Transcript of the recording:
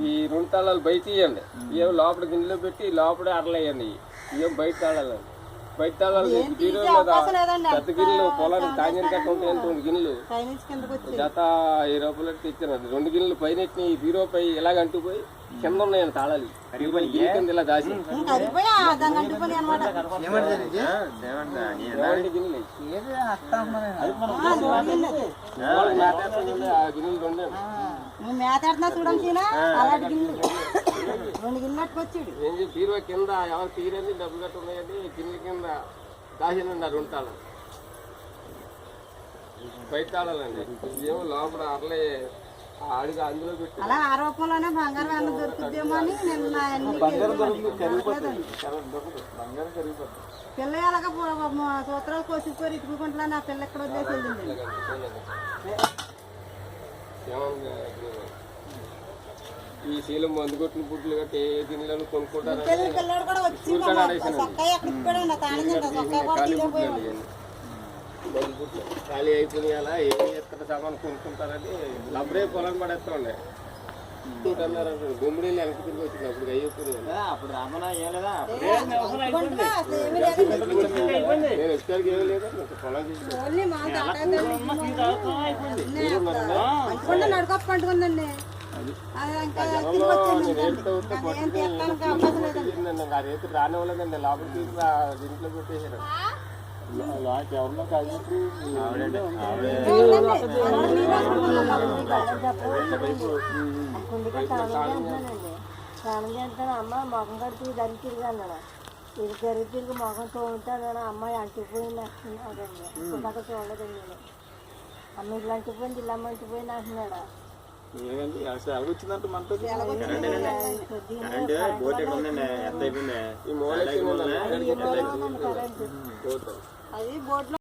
ఈ 2 తాళాలు బయట ఇవ్వండి, ఏం లోపల గిన్నెలో పెట్టి లోపలే అరలేయండి, ఏం బయట తాళాలండి. బయట తాళాలు పెద్ద గిన్నెలు పొలానికి తాగిన కట్ట ఉంటాయి, 2 గిన్నెలు జత 10 రూపాయలు తెచ్చాను. 2 గిన్నెలు పైన ఈ బీరో పై ఇలాగ అంటుపోయి కింద ఉన్నాయండి తాళాలు, కింద ఇలా దాచి బీరో కింద ఎవరు తీరని డబ్బులు గట్ట ఉన్నాయండి, గిన్నెల కింద దాచినండి 2 తాళాలు బయట తాళాలండి. ఏమో లోపల అరలే ఆడిగా అందులో పెట్టి అలా ఆరోపంలోనే బంగారం అన్న దొరుకుతుందేమో అని పిల్ల ఎలాగ సూత్రాలు కోసుకొని ఇట్టుకుంటున్నా నా పిల్ల ఎక్కడ వదిలేసి వెళ్ళింది. ఈ శీలం మందు కొట్టిన పుట్లు గట్టి ఏ గిన్నెలను కొనుక్కుంటారు. పిల్లడు కూడా వచ్చి ఖాళీ అయిపోయినాయి, అలా ఏ ఎక్కడ సామాన్ కొనుక్కుంటారని లబ్బరే పొలం పడేస్తా ఉండే గుమ్మడి వెనక్కి తిరిగి వచ్చింది. అప్పుడు అయిపోయింది, అప్పుడు రామనా ఏలేదా నేను వచ్చేసరికి ఏమీ లేదా పొలం నడుకొప్పుకుంటుందండి. ఆ రేపు రానివ్వలేదండి, లోపల తీసి దీంట్లో పెట్టేసారు. ఎవరిలో కలిసి స్నానం చేస్తాను అమ్మ మొఖం కడితే దాన్ని తిరిగి అన్నాడు. ఇది తిరిగి తిరిగి మొఖం తోముతాను అమ్మాయి అంటుకుపోయింది అంటున్నాడు. అక్కడ చూడలేదండి నేను. అమ్మ ఇట్లా అంటుకుపోయింది ఇలా అంటుకుపోయింది అంటున్నాడు. వచ్చిందంటే మనతో అది బోట్లో